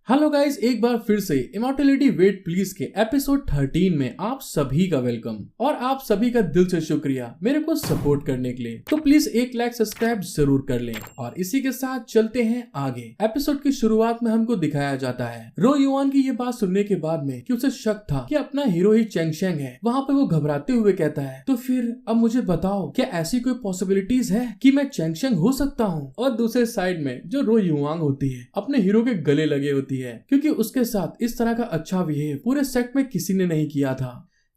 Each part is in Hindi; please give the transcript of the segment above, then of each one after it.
हेलो गाइस, एक बार फिर से इमॉर्टैलिटी वेट प्लीज के एपिसोड 13 में आप सभी का वेलकम और आप सभी का दिल से शुक्रिया मेरे को सपोर्ट करने के लिए। तो प्लीज एक लाइक सब्सक्राइब जरूर कर लें और इसी के साथ चलते हैं आगे। एपिसोड की शुरुआत में हमको दिखाया जाता है रो युआन की ये बात सुनने के बाद में कि उसे शक था कि अपना हीरो ही चेंग शेंग है। वहाँ पे वो घबराते हुए कहता है, तो फिर अब मुझे बताओ क्या ऐसी कोई पॉसिबिलिटीज है कि मैं चेंग शेंग हो सकता हूँ। और दूसरे साइड में जो रो युआन होती है अपने हीरो के गले लगे होती है क्योंकि उसके साथ इस तरह का अच्छा बिहेव पूरे सेट में किसी ने नहीं किया था।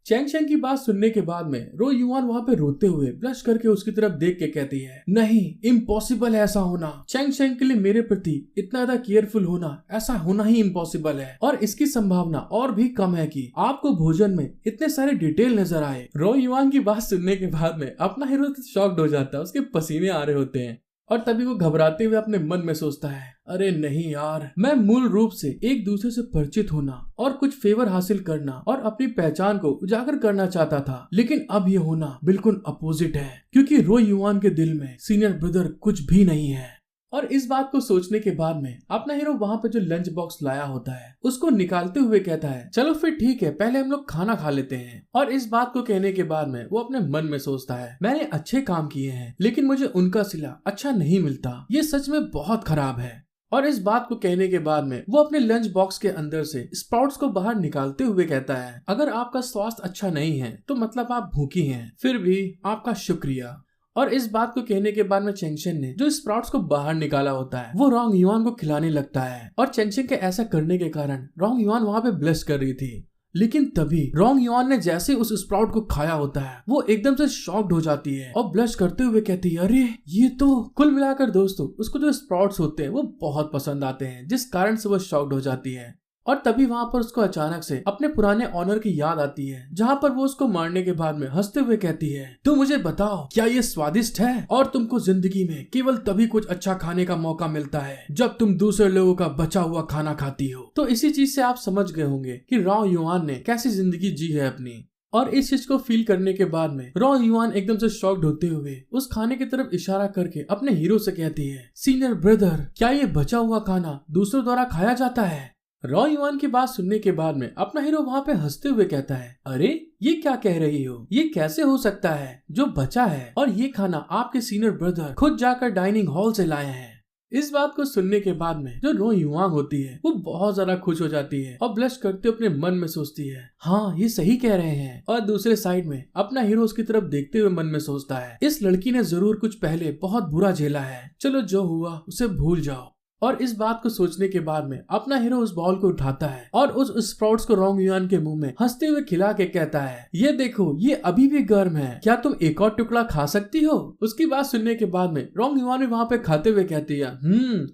चेंग शेंग की बात सुनने के बाद में रो युआन वहाँ पे रोते हुए ब्लश करके उसकी तरफ देख के कहती है, नहीं, इम्पॉसिबल है ऐसा होना। चेंग शेंग के लिए मेरे प्रति इतना ज्यादा केयरफुल होना, ऐसा होना ही इम्पॉसिबल है और इसकी संभावना और भी कम है कि आपको भोजन में इतने सारे डिटेल नजर आए। रो युआन की बात सुनने के बाद में अपना हीरो शॉक्ड हो जाता है, उसके पसीने आ रहे होते हैं और तभी वो घबराते हुए अपने मन में सोचता है, अरे नहीं यार, मैं मूल रूप से एक दूसरे से परिचित होना और कुछ फेवर हासिल करना और अपनी पहचान को उजागर करना चाहता था, लेकिन अब ये होना बिल्कुल अपोजिट है क्योंकि रो युआन के दिल में सीनियर ब्रदर कुछ भी नहीं है। और इस बात को सोचने के बाद में अपना हीरो वहाँ पे जो लंच बॉक्स लाया होता है उसको निकालते हुए कहता है, चलो फिर ठीक है, पहले हम लोग खाना खा लेते हैं। और इस बात को कहने के बाद में वो अपने मन में सोचता है, मैंने अच्छे काम किए हैं लेकिन मुझे उनका सिला अच्छा नहीं मिलता, ये सच में बहुत खराब है। और इस बात को कहने के बाद में वो अपने लंच बॉक्स के अंदर से स्प्राउट्स को बाहर निकालते हुए कहता है, अगर आपका स्वास्थ्य अच्छा नहीं है तो मतलब आप भूखी हैं, फिर भी आपका शुक्रिया। और इस बात को कहने के बाद में चेंग शेंग ने जो स्प्राउट्स को बाहर निकाला होता है वो रोंग युआन को खिलाने लगता है और चेंग शेंग के ऐसा करने के कारण रोंग युआन वहाँ पे ब्लश कर रही थी। लेकिन तभी रोंग युआन ने जैसे उस स्प्राउट को खाया होता है वो एकदम से शॉक्ड हो जाती है और ब्लश करते हुए कहती है, अरे ये तो। कुल मिलाकर दोस्तों उसको जो स्प्राउट्स होते हैं वो बहुत पसंद आते हैं, जिस कारण से वो शॉक्ड हो जाती है। और तभी वहाँ पर उसको अचानक से अपने पुराने ऑनर की याद आती है, जहाँ पर वो उसको मारने के बाद में हंसते हुए कहती है, तुम मुझे बताओ क्या ये स्वादिष्ट है और तुमको जिंदगी में केवल तभी कुछ अच्छा खाने का मौका मिलता है जब तुम दूसरे लोगों का बचा हुआ खाना खाती हो। तो इसी चीज से आप समझ गए होंगे कि रो युआन ने कैसी जिंदगी जी है अपनी। और इस चीज को फील करने के बाद में रो युआन एकदम से शॉक्ड होते हुए उस खाने की तरफ इशारा करके अपने हीरो से कहती है, सीनियर ब्रदर, क्या ये बचा हुआ खाना दूसरों द्वारा खाया जाता है। रो युआन की बात सुनने के बाद में अपना हीरो वहाँ पे हंसते हुए कहता है, अरे ये क्या कह रही हो, ये कैसे हो सकता है, जो बचा है और ये खाना आपके सीनियर ब्रदर खुद जाकर डाइनिंग हॉल से लाए हैं। इस बात को सुनने के बाद में जो रो युआन होती है वो बहुत ज्यादा खुश हो जाती है और ब्लश करते अपने मन में सोचती है, हाँ ये सही कह रहे हैं। और दूसरे साइड में अपना हीरो उसकी तरफ देखते हुए मन में सोचता है, इस लड़की ने जरूर कुछ पहले बहुत बुरा झेला है, चलो जो हुआ उसे भूल जाओ। और इस बात को सोचने के बाद में अपना हीरो उस बॉल को उठाता है और उस स्प्राउट्स को रोंग युआन के मुंह में हंसते हुए खिला के कहता है, ये देखो ये अभी भी गर्म है, क्या तुम एक और टुकड़ा खा सकती हो। उसकी बात सुनने के बाद में रोंग युआन भी वहाँ पे खाते हुए कहती है,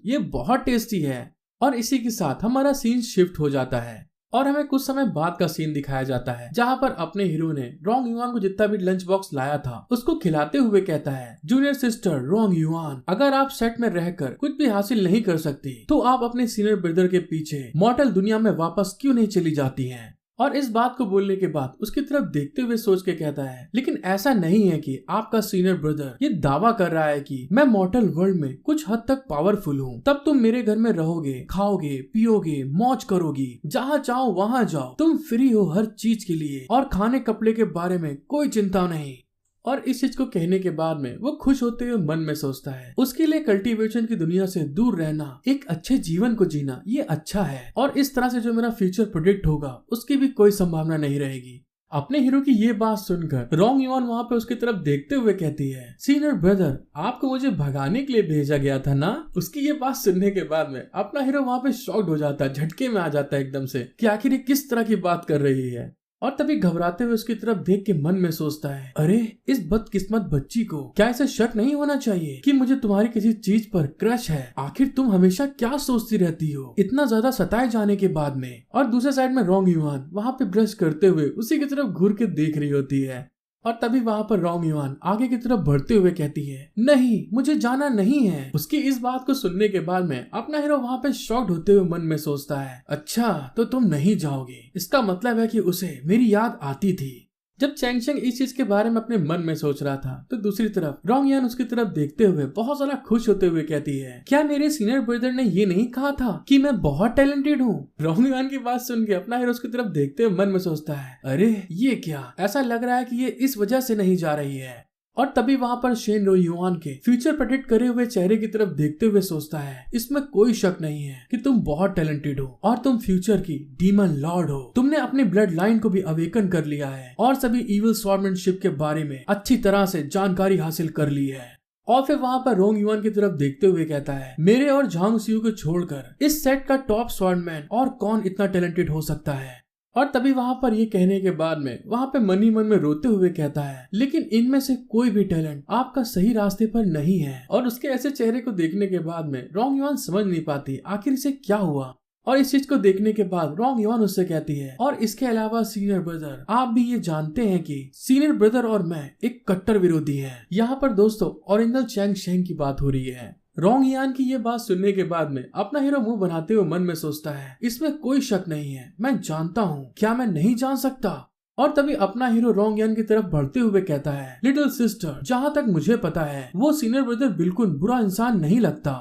ये बहुत टेस्टी है। और इसी के साथ हमारा सीन शिफ्ट हो जाता है और हमें कुछ समय बाद का सीन दिखाया जाता है, जहाँ पर अपने हीरो ने रोंग युआन को जितना भी लंच बॉक्स लाया था उसको खिलाते हुए कहता है, जूनियर सिस्टर रोंग युआन, अगर आप सेट में रहकर कुछ भी हासिल नहीं कर सकती तो आप अपने सीनियर ब्रदर के पीछे मॉर्टल दुनिया में वापस क्यों नहीं चली जाती हैं। और इस बात को बोलने के बाद उसकी तरफ देखते हुए सोच के कहता है, लेकिन ऐसा नहीं है कि आपका सीनियर ब्रदर ये दावा कर रहा है कि मैं मॉर्टल वर्ल्ड में कुछ हद तक पावरफुल हूँ, तब तुम मेरे घर में रहोगे, खाओगे, पियोगे, मौज करोगी, जहाँ चाहो वहाँ जाओ, तुम फ्री हो हर चीज के लिए और खाने कपड़े के बारे में कोई चिंता नहीं। और इस चीज को कहने के बाद में वो खुश होते हुए मन में सोचता है, उसके लिए कल्टीवेशन की दुनिया से दूर रहना, एक अच्छे जीवन को जीना ये अच्छा है और इस तरह से जो मेरा फ्यूचर प्रेडिक्ट होगा उसकी भी कोई संभावना नहीं रहेगी। अपने हीरो की ये बात सुनकर रोंग युआन वहाँ पे उसकी तरफ देखते हुए कहती है, सीनियर ब्रदर, आपको मुझे भगाने के लिए भेजा गया था ना। उसकी ये बात सुनने के बाद में अपना हीरो वहाँ पे शॉक्ड हो जाता है, झटके में आ जाता है एकदम से कि आखिर ये किस तरह की बात कर रही है। और तभी घबराते हुए उसकी तरफ देख के मन में सोचता है, अरे इस बदकिस्मत बच्ची को क्या ऐसा शक नहीं होना चाहिए कि मुझे तुम्हारी किसी चीज पर क्रश है। आखिर तुम हमेशा क्या सोचती रहती हो इतना ज्यादा सताए जाने के बाद में। और दूसरे साइड में रोंग युआन वहाँ पे ब्रश करते हुए उसी की तरफ घूर के देख रही होती है। और तभी वहाँ पर रोंग युआन आगे की तरफ बढ़ते हुए कहती है, नहीं मुझे जाना नहीं है। उसकी इस बात को सुनने के बाद में अपना हीरो वहाँ पे शॉक्ड होते हुए मन में सोचता है, अच्छा तो तुम नहीं जाओगे, इसका मतलब है कि उसे मेरी याद आती थी। जब चैंग शेंग इस चीज के बारे में अपने मन में सोच रहा था तो दूसरी तरफ रोंग यान उसकी तरफ देखते हुए बहुत ज्यादा खुश होते हुए कहती है, क्या मेरे सीनियर ब्रदर ने ये नहीं कहा था कि मैं बहुत टैलेंटेड हूँ। रोंग यान की बात सुन के अपना हीरो उसकी तरफ देखते हुए मन में सोचता है, अरे ये क्या, ऐसा लग रहा है कि ये इस वजह से नहीं जा रही है। और तभी वहां पर शेन रो युआन के फ्यूचर प्रेडिक्ट करे हुए चेहरे की तरफ देखते हुए सोचता है, इसमें कोई शक नहीं है कि तुम बहुत टैलेंटेड हो और तुम फ्यूचर की डीमन लॉर्ड हो। तुमने अपनी ब्लड लाइन को भी अवेकन कर लिया है और सभी इविल स्वॉर्डमैनशिप के बारे में अच्छी तरह से जानकारी हासिल कर ली है। और फिर वहां पर रोंग युआन की तरफ देखते हुए कहता है, मेरे और झांग सियू को छोड़कर इस सेट का टॉप स्वॉर्डमैन और कौन इतना टैलेंटेड हो सकता है। और तभी वहां पर ये कहने के बाद में वहां पे मन ही मन में रोते हुए कहता है, लेकिन इनमें से कोई भी टैलेंट आपका सही रास्ते पर नहीं है। और उसके ऐसे चेहरे को देखने के बाद में रोंग युआन समझ नहीं पाती आखिर इसे क्या हुआ। और इस चीज को देखने के बाद रोंग युआन उससे कहती है, और इसके अलावा सीनियर ब्रदर, आप भी ये जानते हैं कि सीनियर ब्रदर और मैं एक कट्टर विरोधी हैं। यहाँ पर दोस्तों ओरिजिनल चैंग शेंग की बात हो रही है। रोंग यान की ये बात सुनने के बाद में अपना हीरो मुंह बनाते हुए मन में सोचता है, इसमें कोई शक नहीं है, मैं जानता हूँ, क्या मैं नहीं जान सकता। और तभी अपना हीरो रोंग यान की तरफ बढ़ते हुए कहता है, लिटिल सिस्टर, जहाँ तक मुझे पता है वो सीनियर ब्रदर बिल्कुल बुरा इंसान नहीं लगता।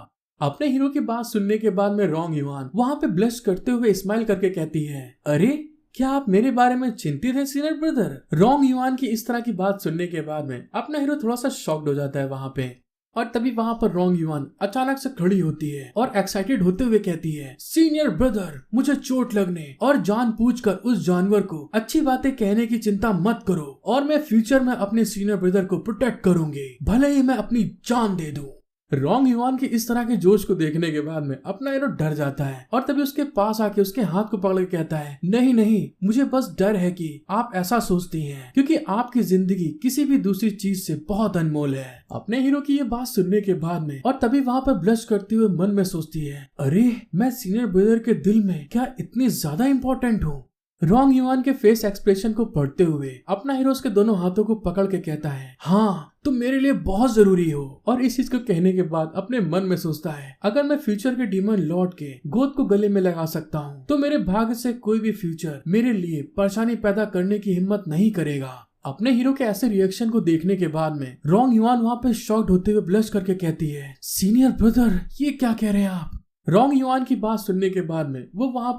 अपने हीरो की बात सुनने के बाद में रोंग युआन वहाँ पे ब्लश करते हुए स्माइल करके कहती है, अरे क्या आप मेरे बारे में चिंतित हैं सीनियर ब्रदर। रोंग युआन की इस तरह की बात सुनने के बाद में अपना हीरो थोड़ा सा शॉक्ड हो जाता है वहाँ पे। और तभी वहां पर रोंग युआन अचानक से खड़ी होती है और एक्साइटेड होते हुए कहती है, सीनियर ब्रदर, मुझे चोट लगने और जानबूझकर उस जानवर को अच्छी बातें कहने की चिंता मत करो और मैं फ्यूचर में अपने सीनियर ब्रदर को प्रोटेक्ट करूंगी, भले ही मैं अपनी जान दे दूं। रोंग युआन की इस तरह के जोश को देखने के बाद में अपना हीरो डर जाता है और तभी उसके पास आके उसके हाथ को पकड़ के कहता है, नहीं नहीं, मुझे बस डर है कि आप ऐसा सोचती हैं क्योंकि आपकी जिंदगी किसी भी दूसरी चीज से बहुत अनमोल है। अपने हीरो की ये बात सुनने के बाद में और तभी वहाँ पर ब्लश करते हुए मन में सोचती है, अरे मैं सीनियर ब्रदर के दिल में क्या इतनी ज्यादा इम्पोर्टेंट हूँ। रोंग युआन के फेस एक्सप्रेशन को पढ़ते हुए अपना हीरो उसके दोनों हाथों को पकड़ के कहता है, हाँ तुम मेरे लिए बहुत जरूरी हो। और इस चीज को कहने के बाद अपने मन में सोचता है, अगर मैं फ्यूचर के डीमन लॉर्ड के गोद को गले में लगा सकता हूँ तो मेरे भाग्य से कोई भी फ्यूचर मेरे लिए परेशानी पैदा करने की हिम्मत नहीं करेगा। अपने हीरो के ऐसे रिएक्शन को देखने के बाद में रोंग युआन वहाँ पे शॉक्ड होते हुए ब्लश करके कहती है, सीनियर ब्रदर, ये क्या कह रहे हैं आप। रोंग युआन की बात सुनने के बाद में वो वहाँ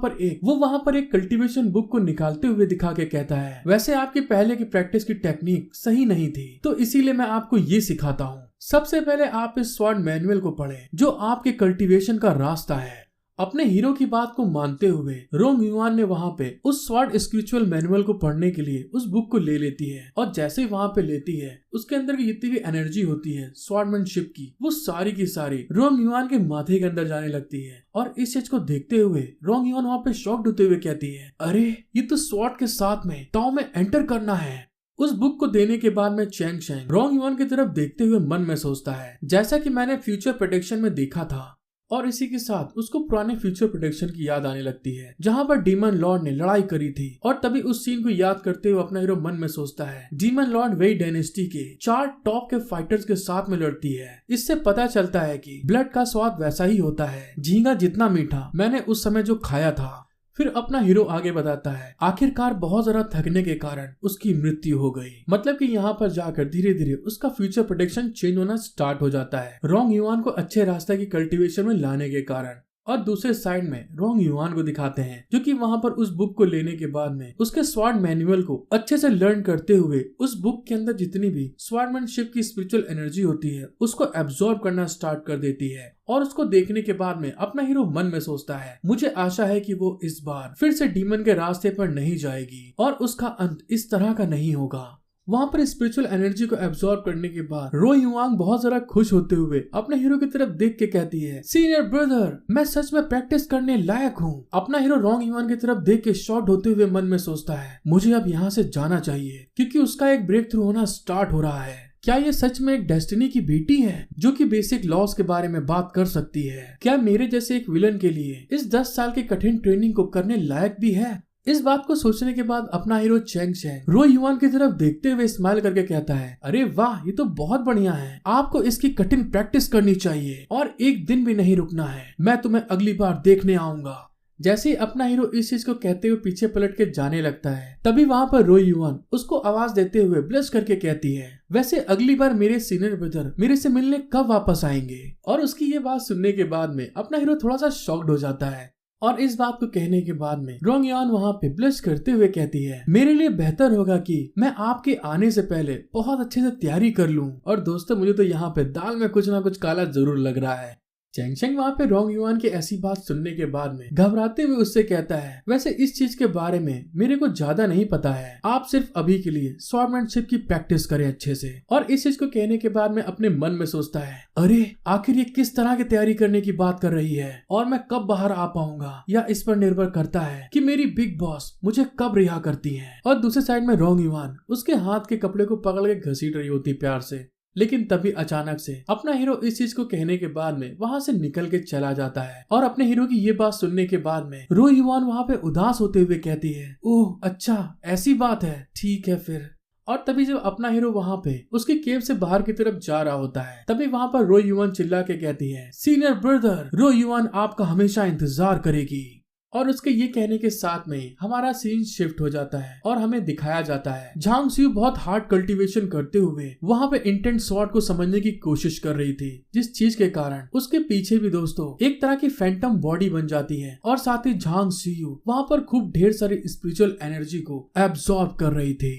पर एक कल्टीवेशन बुक को निकालते हुए दिखा के कहता है, वैसे आपकी पहले की प्रैक्टिस की टेक्निक सही नहीं थी तो इसीलिए मैं आपको ये सिखाता हूँ। सबसे पहले आप इस स्वॉर्ड मैनुअल को पढ़ें जो आपके कल्टीवेशन का रास्ता है। अपने हीरो की बात को मानते हुए रोंग युआन ने वहाँ पे उस स्वॉर्ड स्पिरिचुअल मैनुअल को पढ़ने के लिए उस बुक को ले लेती है और जैसे ही वहाँ पे लेती है उसके अंदर की जितनी भी एनर्जी होती है स्वॉर्डमैनशिप की, वो सारी की सारी रोंग युआन के माथे के अंदर जाने लगती है। और इस चीज को देखते हुए रोंग युआन वहाँ पे शॉक्ड होते हुए कहती है, अरे ये तो स्वॉर्ड के साथ में ताओ में एंटर करना है। उस बुक को देने के बाद में चैंग शेंग रोंग युआन की तरफ देखते हुए मन में सोचता है, जैसा कि मैंने फ्यूचर प्रेडिक्शन में देखा था। और इसी के साथ उसको पुराने फ्यूचर प्रेडिक्शन की याद आने लगती है जहां पर डीमन लॉर्ड ने लड़ाई करी थी। और तभी उस सीन को याद करते हुए अपना हीरो मन में सोचता है, डीमन लॉर्ड वेई डायनेस्टी के 4 टॉप के फाइटर्स के साथ में लड़ती है। इससे पता चलता है कि ब्लड का स्वाद वैसा ही होता है, झींगा जितना मीठा मैंने उस समय जो खाया था। फिर अपना हीरो आगे बताता है, आखिरकार बहुत ज्यादा थकने के कारण उसकी मृत्यु हो गई। मतलब कि यहाँ पर जाकर धीरे धीरे उसका फ्यूचर प्रेडिक्शन चेंज होना स्टार्ट हो जाता है रोंग युआन को अच्छे रास्ते की कल्टीवेशन में लाने के कारण। और दूसरे साइड में रोंग युआन को दिखाते हैं जो कि वहाँ पर उस बुक को लेने के बाद में उसके स्वॉर्ड मैनुअल को अच्छे से लर्न करते हुए उस बुक के अंदर जितनी भी स्वॉर्डमैनशिप की स्पिरिचुअल एनर्जी होती है उसको एब्जॉर्ब करना स्टार्ट कर देती है। और उसको देखने के बाद में अपना हीरो मन में सोचता है, मुझे आशा है कि वो इस बार फिर से डीमन के रास्ते पर नहीं जाएगी और उसका अंत इस तरह का नहीं होगा। वहाँ पर स्पिरिचुअल एनर्जी को एब्जॉर्ब करने के बाद रो युआंग बहुत ज्यादा खुश होते हुए अपने हीरो की तरफ देख के कहती है, सीनियर ब्रदर, मैं सच में प्रैक्टिस करने लायक हूँ। अपना हीरो रोंग युआन की तरफ देख के शॉक्ड होते हुए मन में सोचता है, मुझे अब यहाँ से जाना चाहिए क्योंकि उसका एक ब्रेक थ्रू होना स्टार्ट हो रहा है। क्या ये सच में एक डेस्टिनी की बेटी है जो कि बेसिक लॉस के बारे में बात कर सकती है? क्या मेरे जैसे एक विलन के लिए इस 10 साल की कठिन ट्रेनिंग को करने लायक भी है? इस बात को सोचने के बाद अपना हीरो चैंग शेंग रो युआन की तरफ देखते हुए स्माइल करके कहता है, अरे वाह, ये तो बहुत बढ़िया है। आपको इसकी कठिन प्रैक्टिस करनी चाहिए और एक दिन भी नहीं रुकना है। मैं तुम्हें अगली बार देखने आऊंगा। जैसे ही अपना हीरो इस चीज को कहते हुए पीछे पलट के जाने लगता है, तभी वहाँ पर रो युआन उसको आवाज देते हुए ब्लश करके कहती है, वैसे अगली बार मेरे सीनियर ब्रदर मेरे से मिलने कब वापस आएंगे। और उसकी ये बात सुनने के बाद में अपना हीरो थोड़ा सा शॉक्ड हो जाता है और इस बात को कहने के बाद में रोंग युआन वहाँ पे ब्लश करते हुए कहती है, मेरे लिए बेहतर होगा कि मैं आपके आने से पहले बहुत अच्छे से तैयारी कर लूं। और दोस्तों मुझे तो यहाँ पे दाल में कुछ ना कुछ काला जरूर लग रहा है। चैंग वहाँ पे रोंग युआन की ऐसी बात सुनने के बाद में घबराते हुए उससे कहता है, वैसे इस चीज के बारे में मेरे को ज्यादा नहीं पता है, आप सिर्फ अभी के लिए स्वॉर्डमैनशिप की प्रैक्टिस करें अच्छे से। और इस चीज को कहने के बाद में अपने मन में सोचता है, अरे आखिर ये किस तरह की तैयारी करने की बात कर रही है और मैं कब बाहर आ पाऊंगा, या इस पर निर्भर करता है कि मेरी बिग बॉस मुझे कब रिहा करती है। और दूसरे साइड में रोंग युआन उसके हाथ के कपड़े को पकड़ के घसीट रही होती प्यार से, लेकिन तभी अचानक से अपना हीरो इस चीज को कहने के बाद में वहाँ से निकल के चला जाता है। और अपने हीरो की ये बात सुनने के बाद में रो युआन वहाँ पे उदास होते हुए कहती है, ओह अच्छा ऐसी बात है, ठीक है फिर। और तभी जब अपना हीरो वहाँ पे उसकी केव से बाहर की तरफ जा रहा होता है, तभी वहाँ पर रो युआन चिल्ला के कहती है, सीनियर ब्रदर रो युआन आपका हमेशा इंतजार करेगी। और उसके ये कहने के साथ में हमारा सीन शिफ्ट हो जाता है और हमें दिखाया जाता है झांग सियू बहुत हार्ड कल्टीवेशन करते हुए वहाँ पे इंटेंट स्वॉर्ड को समझने की कोशिश कर रही थी, जिस चीज के कारण उसके पीछे भी दोस्तों एक तरह की फैंटम बॉडी बन जाती है। और साथ ही झांग सियू वहाँ पर खूब ढेर सारी स्पिरिचुअल एनर्जी को एब्सॉर्ब कर रही थी।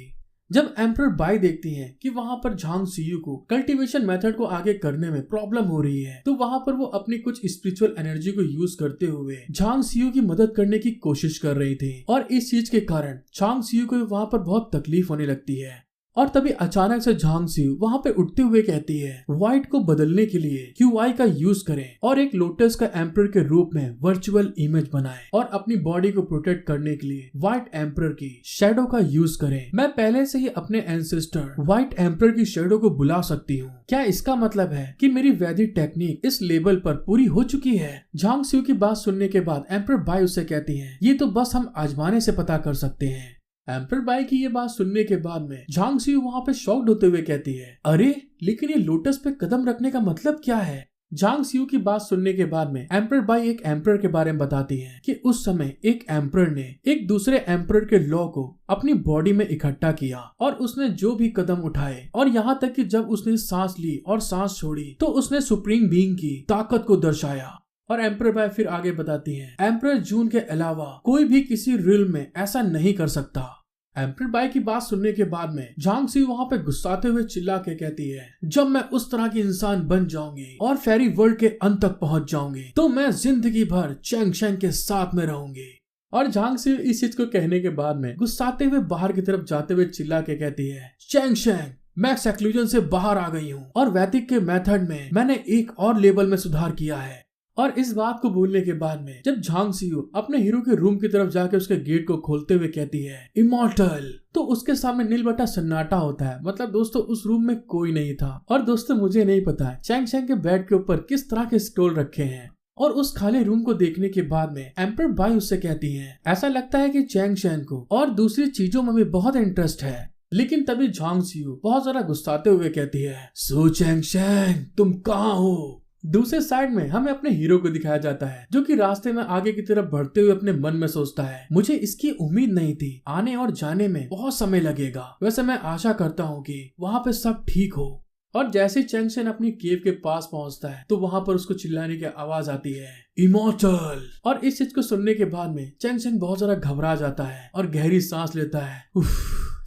जब एम्परर बाई देखती हैं कि वहाँ पर झांग सियू को कल्टीवेशन मेथड को आगे करने में प्रॉब्लम हो रही है, तो वहाँ पर वो अपनी कुछ स्पिरिचुअल एनर्जी को यूज करते हुए झांग सियू की मदद करने की कोशिश कर रही थी। और इस चीज के कारण झांग सियू को वहाँ पर बहुत तकलीफ होने लगती है। और तभी अचानक से झांग सियू वहाँ पे उठते हुए कहती है, व्हाइट को बदलने के लिए QI का यूज करें और एक लोटस का एम्परर के रूप में वर्चुअल इमेज बनाएं और अपनी बॉडी को प्रोटेक्ट करने के लिए व्हाइट एम्परर की शैडो का यूज करें। मैं पहले से ही अपने एंसेस्टर व्हाइट एम्परर की शैडो को बुला सकती हूँ। क्या इसका मतलब है कि मेरी वैदिक टेक्निक इस लेवल पर पूरी हो चुकी है? झांग सियू की बात सुनने के बाद एम्परर बाई उससे कहती है, ये तो बस हम आजमाने से पता कर सकते हैं। एम्परर बाई की ये बात सुनने के बाद में झांग सियू वहाँ पे शॉक्ड होते हुए कहती है, अरे लेकिन ये लोटस पे कदम रखने का मतलब क्या है? झांग सियू की बात सुनने के बाद में एम्परर बाई एक एम्परर के बारे में बताती है कि उस समय एक एम्परर ने एक दूसरे एम्परर के लॉ को अपनी बॉडी में इकट्ठा किया और उसने जो भी कदम उठाए और यहाँ तक कि जब उसने सांस ली और सांस छोड़ी तो उसने सुप्रीम बीइंग की ताकत को दर्शाया। और एम्परर बाई फिर आगे बताती है, एम्परर जून के अलावा कोई भी किसी रिल्म में ऐसा नहीं कर सकता। एम्परर बाई की बात सुनने के बाद में झांग सियू वहाँ पे गुस्साते हुए चिल्ला के कहती है, जब मैं उस तरह की इंसान बन जाऊंगी और फेरी वर्ल्ड के अंत तक पहुँच जाऊंगी तो मैं जिंदगी भर चैंग शेंग के साथ में रहूंगी। और झांग सियू इस चीज को कहने के बाद में गुस्साते हुए बाहर की तरफ जाते हुए चिल्ला के कहती है, चैंग शेंग मैं सेक्लूजन से बाहर आ गई हूँ और वैदिक के मेथड में मैंने एक और लेवल में सुधार किया है। और इस बात को बोलने के बाद में जब झांग सियू अपने हीरो के रूम की तरफ जाके उसके गेट को खोलते हुए कहती है, इमॉर्टल, तो उसके सामने नीलबटा सन्नाटा होता है। मतलब दोस्तों उस रूम में कोई नहीं था। और दोस्तों मुझे नहीं पता चैंग शेंग के बेड के ऊपर किस तरह के स्टोल रखे हैं। और उस खाली रूम को देखने के बाद में एम्परर बाई उससे कहती है, ऐसा लगता है कि चैंग शेंग को और दूसरी चीजों में भी बहुत इंटरेस्ट है। लेकिन तभी झांग सियू बहुत ज्यादा गुस्साते हुए कहती है, सो चैंग शेंग तुम कहाँ हो? दूसरे साइड में हमें अपने हीरो को दिखाया जाता है जो कि रास्ते में आगे की तरफ बढ़ते हुए अपने मन में सोचता है, मुझे इसकी उम्मीद नहीं थी, आने और जाने में बहुत समय लगेगा, वैसे मैं आशा करता हूँ कि वहाँ पे सब ठीक हो। और जैसे चैंग शेंग अपनी केव के पास पहुँचता है तो वहाँ पर उसको चिल्लाने की आवाज आती है, इमॉर्टल। और इस चीज को सुनने के बाद में चैंग शेंग बहुत ज्यादा घबरा जाता है और गहरी सांस लेता है, उफ,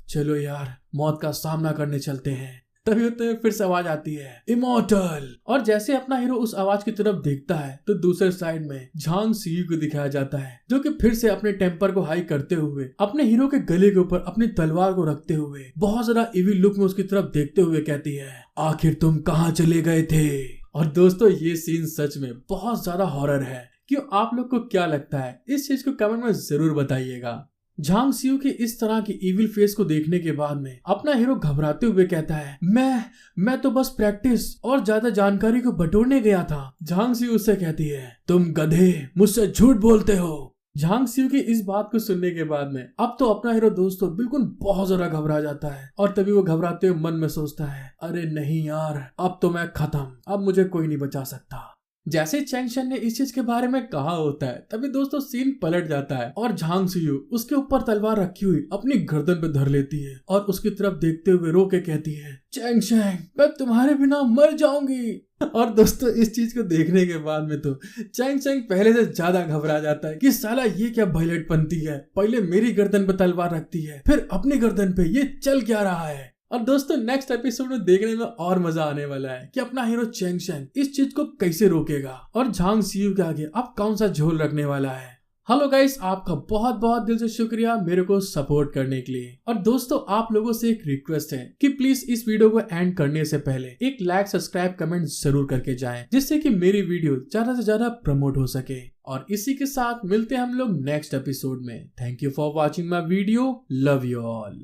चलो यार मौत का सामना करने चलते हैं। तभी तो फिर से आवाज आती है, इमॉर्टल। और जैसे अपना हीरो उस आवाज की तरफ देखता है तो दूसरे साइड में झांग सियू को दिखाया जाता है जो कि फिर से अपने टेम्पर को हाई करते हुए अपने हीरो के गले के ऊपर अपनी तलवार को रखते हुए बहुत ज्यादा इविल लुक में उसकी तरफ देखते हुए कहती है, आखिर तुम कहाँ चले गए थे? और दोस्तों ये सीन सच में बहुत ज्यादा हॉरर है। क्यों, आप लोग को क्या लगता है? इस चीज को कमेंट में जरूर बताइएगा। झांग सियू के इस तरह की इविल फेस को देखने के बाद में अपना हीरो घबराते हुए कहता है, मैं तो बस प्रैक्टिस और ज्यादा जानकारी को बटोरने गया था। झांग सियू उससे कहती है, तुम गधे मुझसे झूठ बोलते हो। झांग सियू की इस बात को सुनने के बाद में अब तो अपना हीरो दोस्तों बिल्कुल बहुत ज्यादा घबरा जाता है। और तभी वो घबराते हुए मन में सोचता है, अरे नहीं यार, अब तो मैं खत्म, अब मुझे कोई नहीं बचा सकता। जैसे चैंगशन ने इस चीज के बारे में कहा होता है तभी दोस्तों सीन पलट जाता है और झांग सीयू उसके ऊपर तलवार रखी हुई अपनी गर्दन पे धर लेती है और उसकी तरफ देखते हुए रो के कहती है, चैंगशन मैं तुम्हारे बिना मर जाऊंगी। और दोस्तों इस चीज को देखने के बाद में तो चैंगशन पहले से ज्यादा घबरा जाता है कि साला ये क्या भैलेट बनती है, पहले मेरी गर्दन पे तलवार रखती है फिर अपनी गर्दन पे, ये चल क्या रहा है। और दोस्तों नेक्स्ट एपिसोड में देखने में और मजा आने वाला है कि अपना हीरो चैंगशन इस चीज को कैसे रोकेगा और झांग सीयू के आगे अब कौन सा झोल रखने वाला है। हेलो गाइस, आपका बहुत बहुत दिल से शुक्रिया मेरे को सपोर्ट करने के लिए। और दोस्तों आप लोगों से एक रिक्वेस्ट है कि प्लीज इस वीडियो को एंड करने से पहले एक लाइक सब्सक्राइब कमेंट जरूर करके जाएं, जिससे कि मेरी वीडियो ज्यादा से ज्यादा प्रमोट हो सके। और इसी के साथ मिलते हैं हम लोग नेक्स्ट एपिसोड में। Thank you for watching my video, love you all.